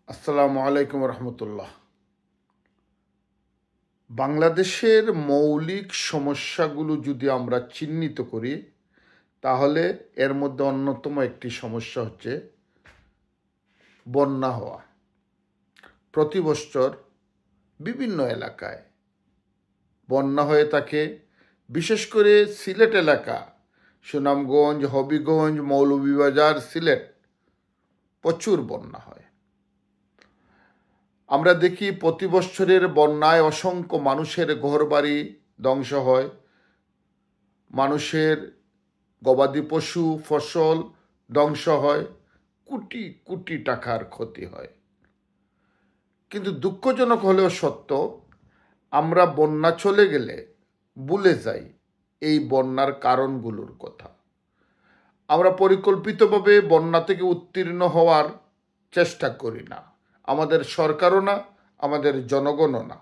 আসসালামু আলাইকুম রহমতুল্লাহ। বাংলাদেশের মৌলিক সমস্যাগুলো যদি আমরা চিহ্নিত করি তাহলে এর মধ্যে অন্যতম একটি সমস্যা হচ্ছে বন্যা হওয়া। প্রতি বছর বিভিন্ন এলাকায় বন্যা হয়ে থাকে, বিশেষ করে সিলেট এলাকা, সুনামগঞ্জ, হবিগঞ্জ, মৌলভীবাজার, সিলেট প্রচুর বন্যা হয়। আমরা দেখি প্রতি বছরের বন্যায় অসংখ্য মানুষের ঘরবাড়ি ধ্বংস হয়, মানুষের গবাদি পশু ফসল ধ্বংস হয়, কোটি কোটি টাকার ক্ষতি হয়। কিন্তু দুঃখজনক হলেও সত্য, আমরা বন্যা চলে গেলে ভুলে যাই এই বন্যার কারণগুলোর কথা। আমরা পরিকল্পিতভাবে বন্যা থেকে উত্তীর্ণ হওয়ার চেষ্টা করি না, আমাদের সরকারও না, আমাদের জনগণও না।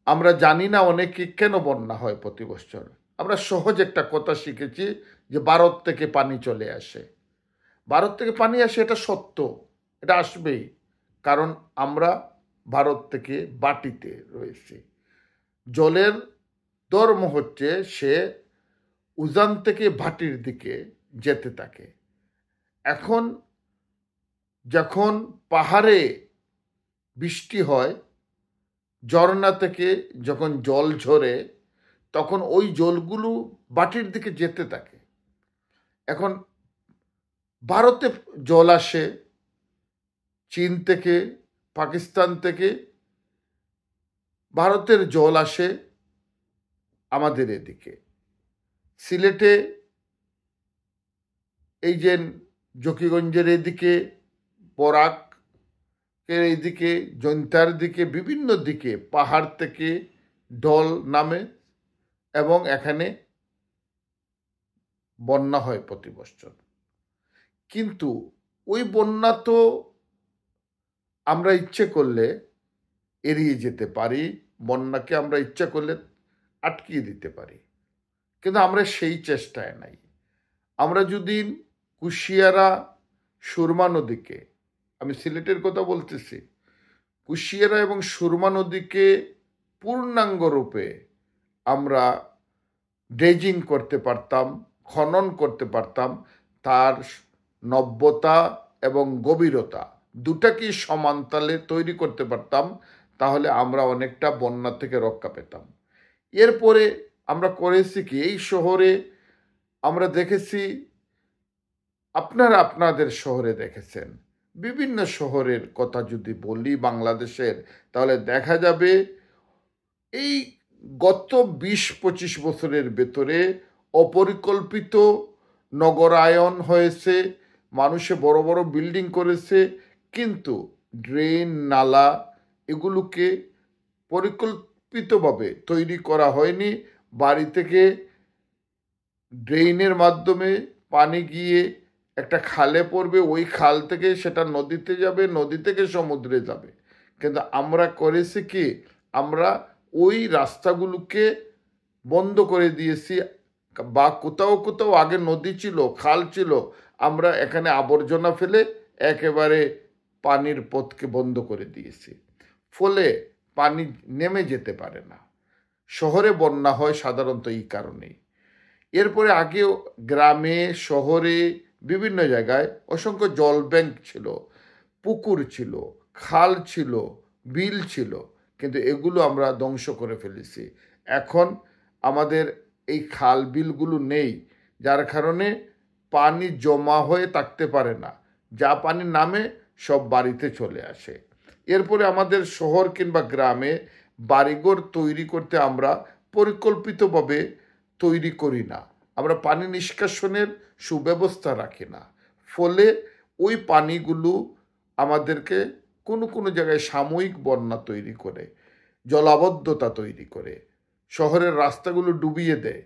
আমরা জানি না অনেকে কেন বন্যা হয় প্রতি বছর। আমরা সহজ একটা কথা শিখেছি যে ভারত থেকে পানি চলে আসে। ভারত থেকে পানি আসে, এটা সত্য, এটা আসবেই, কারণ আমরা ভারত থেকে বাটিতে রয়েছি। জলের ধর্ম হচ্ছে সে উজান থেকে ভাটির দিকে যেতে থাকে। এখন যখন পাহাড়ে বৃষ্টি হয়, ঝর্ণা থেকে যখন জল ঝরে, তখন ওই জলগুলো বাটির দিকে যেতে থাকে। এখন ভারতে জল আসে চীন থেকে, পাকিস্তান থেকে, ভারতের জল আসে আমাদের এদিকে। সিলেটে এই যে জকিগঞ্জের এদিকে, বরাকের এইদিকে, জৈন্তার দিকে, বিভিন্ন দিকে পাহাড় থেকে ঢল নামে এবং এখানে বন্যা হয় প্রতি বছর। কিন্তু ওই বন্যা তো আমরা ইচ্ছে করলে এড়িয়ে যেতে পারি, বন্যাকে আমরা ইচ্ছা করলে আটকিয়ে দিতে পারি, কিন্তু আমরা সেই চেষ্টায় নাই। আমরা যদি কুশিয়ারা সুরমা নদীকে, আমি সিলেটের কথা বলতেছি, কুশিয়ারা এবং সুরমা নদীকে পূর্ণাঙ্গ রূপে আমরা ড্রেজিং করতে পারতাম, খনন করতে পারতাম, তার নব্যতা এবং গভীরতা দুটাকেই সমানতালে তৈরি করতে পারতাম, তাহলে আমরা অনেকটা বন্যা থেকে রক্ষা পেতাম। এরপরে আমরা করেছি কি, এই শহরে আমরা দেখেছি, আপনারা আপনাদের শহরে দেখেছেন, বিভিন্ন শহরের কথা যদি বলি বাংলাদেশের, তাহলে দেখা যাবে এই গত ২০-২৫ বছরের ভেতরে অপরিকল্পিত নগরায়ন হয়েছে, মানুষে বড় বড় বিল্ডিং করেছে, কিন্তু ড্রেন নালা এগুলোকে পরিকল্পিতভাবে তৈরি করা হয়নি। বাড়ি থেকে ড্রেনের মাধ্যমে পানি গিয়ে একটা খালে পড়বে, ওই খাল থেকে সেটা নদীতে যাবে, নদী থেকে সমুদ্রে যাবে। কিন্তু আমরা করেছি কি, আমরা ওই রাস্তাগুলোকে বন্ধ করে দিয়েছি, বা কোথাও কোথাও আগে নদী ছিল, খাল ছিল, আমরা এখানে আবর্জনা ফেলে একেবারে পানির পথকে বন্ধ করে দিয়েছি। ফলে পানি নেমে যেতে পারে না। শহরে বন্যা হয় সাধারণত এই কারণেই। এরপরে আগেও গ্রামে শহরে বিভিন্ন জায়গায় অসংখ্য জল ব্যাংক ছিল, পুকুর ছিল, খাল ছিল, বিল ছিল, কিন্তু এগুলো আমরা ধ্বংস করে ফেলেছি। এখন আমাদের এই খাল বিলগুলো নেই, যার কারণে পানি জমা হয়ে থাকতে পারে না, যা পানি নামে সব বাড়িতে চলে আসে। এরপরে আমাদের শহর কিংবা গ্রামে বাড়িঘর তৈরি করতে আমরা পরিকল্পিতভাবে তৈরি করি না, আমরা পানি নিষ্কাশনের সুব্যবস্থা রাখি না। ফলে ওই পানিগুলো আমাদেরকে কোনো কোনো জায়গায় সাময়িক বন্যা তৈরি করে, জলাবদ্ধতা তৈরি করে, শহরের রাস্তাগুলো ডুবিয়ে দেয়,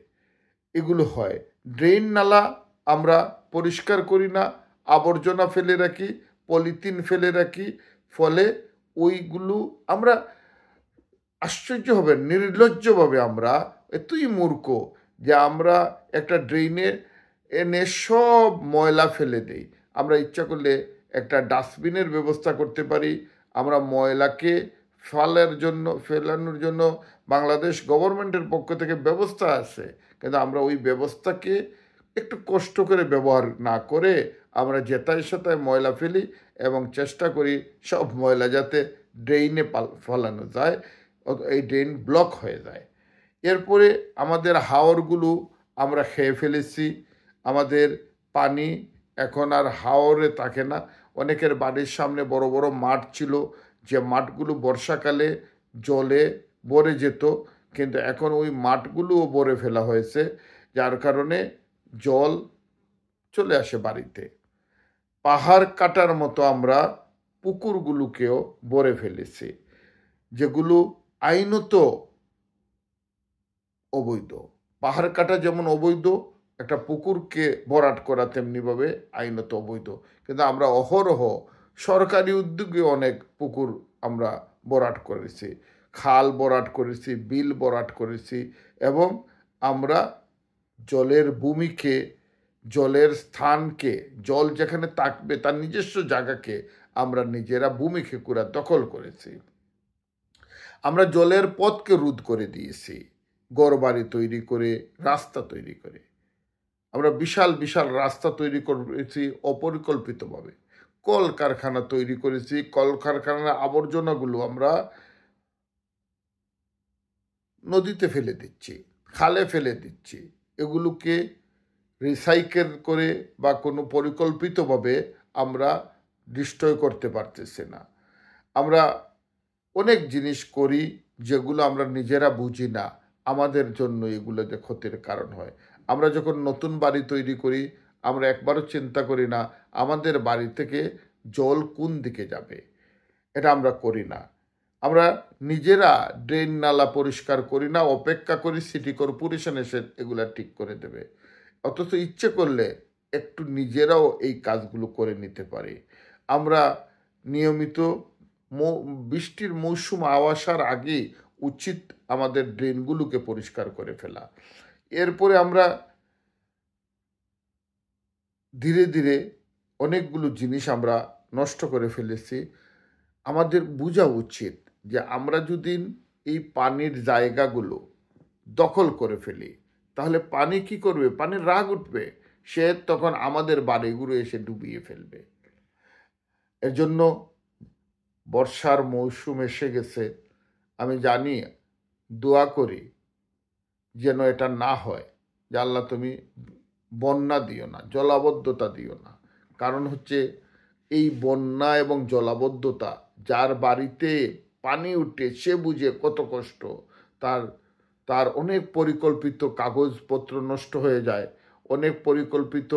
এগুলো হয়। ড্রেন নালা আমরা পরিষ্কার করি না, আবর্জনা ফেলে রাখি, পলিথিন ফেলে রাখি, ফলে ওইগুলো আমরা, আশ্চর্য হবে, নির্লজ্জভাবে আমরা এতই মূর্খ যে আমরা একটা ড্রেনে এনে সব ময়লা ফেলে দেই। আমরা ইচ্ছা করলে একটা ডাস্টবিনের ব্যবস্থা করতে পারি। আমরা ময়লাকে ফেলানোর জন্য বাংলাদেশ গভর্নমেন্টের পক্ষ থেকে ব্যবস্থা আছে, কিন্তু আমরা ওই ব্যবস্থাকে একটু কষ্ট করে ব্যবহার না করে আমরা যেথায় সেথায় ময়লা ফেলি এবং চেষ্টা করি সব ময়লা যাতে ড্রেইনে ফেলানো যায়, এই ড্রেন ব্লক হয়ে যায়। এরপরে আমাদের হাওরগুলো আমরা খেয়ে ফেলেছি। আমাদের পানি এখন আর হাওরে থাকে না। অনেকের বাড়ির সামনে বড় বড় মাঠ ছিল, যে মাঠগুলো বর্ষাকালে জলে ভরে যেত, কিন্তু এখন ওই মাঠগুলোও ভরে ফেলা হয়েছে, যার কারণে জল চলে আসে বাড়িতে। পাহাড় কাটার মতো আমরা পুকুরগুলোকেও ভরে ফেলেছি, যেগুলো আইনত অবৈধ। পাহাড় কাটা যেমন অবৈধ, একটা পুকুরকে ভরাট করা তেমনিভাবে আইনত অবৈধ। কিন্তু আমরা অহরহ সরকারি উদ্যোগে অনেক পুকুর আমরা ভরাট করেছি, খাল ভরাট করেছি, বিল ভরাট করেছি, এবং আমরা জলের ভূমিকে, জলের স্থানকে, জল যেখানে থাকবে তার নিজস্ব জায়গাকে আমরা নিজেরা ভূমিকে পুরা দখল করেছি। আমরা জলের পথকে রোধ করে দিয়েছি, ঘরবাড়ি তৈরি করে, রাস্তা তৈরি করে। আমরা বিশাল বিশাল রাস্তা তৈরি করেছি অপরিকল্পিতভাবে। কলকারখানা তৈরি করেছি, কলকারখানার আবর্জনাগুলো আমরা নদীতে ফেলে দিচ্ছি, খালে ফেলে দিচ্ছি। এগুলোকে রিসাইকেল করে বা কোনো পরিকল্পিতভাবে আমরা ডিস্ট্রয় করতে পারতেছি না। আমরা অনেক জিনিস করি যেগুলো আমরা নিজেরা বুঝি না, আমাদের জন্য এগুলো যে ক্ষতির কারণ হয়। আমরা যখন নতুন বাড়ি তৈরি করি, আমরা একবারও চিন্তা করি না আমাদের বাড়ি থেকে জল কোন দিকে যাবে, এটা আমরা করি না। আমরা নিজেরা ড্রেন নালা পরিষ্কার করি না, অপেক্ষা করি সিটি কর্পোরেশন এসে এগুলা ঠিক করে দেবে। অথচ ইচ্ছে করলে একটু নিজেরাও এই কাজগুলো করে নিতে পারি। আমরা নিয়মিত বৃষ্টির মৌসুম আসার আগে উচিত আমাদের ড্রেনগুলোকে পরিষ্কার করে ফেলা। এরপরে আমরা ধীরে ধীরে অনেকগুলো জিনিস আমরা নষ্ট করে ফেলেছি। আমাদের বোঝা উচিত যে আমরা যদি এই পানির জায়গাগুলো দখল করে ফেলি, তাহলে পানি কি করবে? পানির রাগ উঠবে, সে তখন আমাদের বাড়িগুলো এসে ডুবিয়ে ফেলবে। এর জন্য বর্ষার মৌসুম এসে গেছে, আমি জানি, দোয়া করি যেন এটা না হয়, যে আল্লাহ তুমি বন্যা দিও না, জলাবদ্ধতা দিও না। কারণ হচ্ছে এই বন্যা এবং জলাবদ্ধতা, যার বাড়িতে পানি উঠে সে বুঝে কত কষ্ট। তার অনেক পরিকল্পিত কাগজপত্র নষ্ট হয়ে যায়, অনেক পরিকল্পিত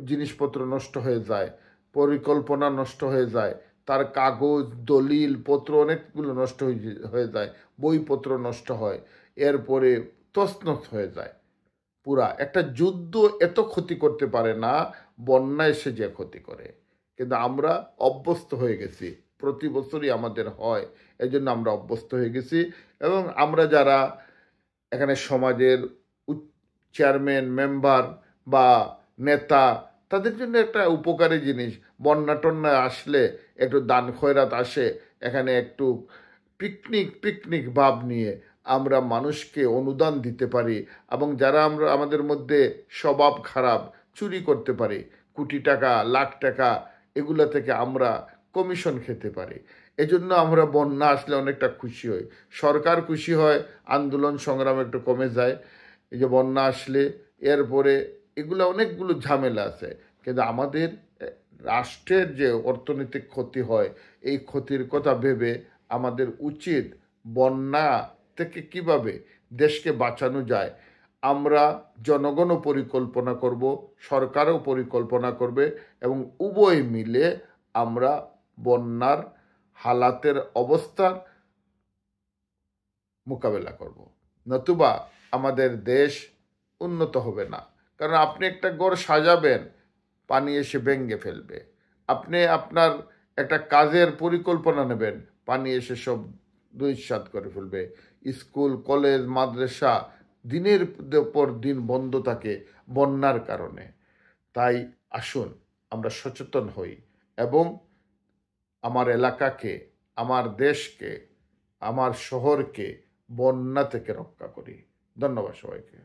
জিনিসপত্র নষ্ট হয়ে যায়, পরিকল্পনা নষ্ট হয়ে যায়, তার কাগজ দলিল পত্র অনেকগুলো নষ্ট হয়ে যায়, বইপত্র নষ্ট হয়, এরপরে তছনছ হয়ে যায়। পুরা একটা যুদ্ধ এত ক্ষতি করতে পারে না, বন্যা এসে যে ক্ষতি করে। কিন্তু আমরা অভ্যস্ত হয়ে গেছি, প্রতি বছরই আমাদের হয়, এজন্য আমরা অভ্যস্ত হয়ে গেছি। এবং আমরা যারা এখানে সমাজের চেয়ারম্যান, মেম্বার বা নেতা, তাদের জন্য একটা উপকারী জিনিস, বন্যা টন্যা আসলে একটু দান খয়রাত আসে, এখানে একটু পিকনিক ভাব নিয়ে আমরা মানুষকে অনুদান দিতে পারি। এবং যারা আমাদের মধ্যে স্বভাব খারাপ, চুরি করতে পারি, কোটি টাকা, লাখ টাকা, এগুলো থেকে আমরা কমিশন খেতে পারি। এজন্য আমরা বন্যা আসলে অনেকটা খুশি হই, সরকার খুশি হয়, আন্দোলন সংগ্রাম একটু কমে যায়। এই যে বন্যা আসলে এরপরে এগুলো অনেকগুলো ঝামেলা আছে, কিন্তু আমাদের রাষ্ট্রের যে অর্থনৈতিক ক্ষতি হয়, এই ক্ষতির কথা ভেবে আমাদের উচিত বন্যা থেকে কিভাবে দেশকে বাঁচানো যায়, আমরা জনগণও পরিকল্পনা করব, সরকারও পরিকল্পনা করবে, এবং উভয় মিলে আমরা বন্যার হালাতের অবস্থার মোকাবেলা করব। নতুবা আমাদের দেশ উন্নত হবে না। কারণ আপনি একটা ঘর সাজাবেন, পানি এসে ভেঙে ফেলবে। আপনি আপনার একটা কাজের পরিকল্পনা নেবেন, পানি এসে সব ধূলিসাৎ করে ফেলবে। স্কুল, কলেজ, মাদ্রাসা দিনের পর দিন বন্ধ থাকে বন্যার কারণে। তাই আসুন আমরা সচেতন হই এবং আমার এলাকাকে, আমার দেশকে, আমার শহরকে বন্যা থেকে রক্ষা করি। ধন্যবাদ সবাইকে।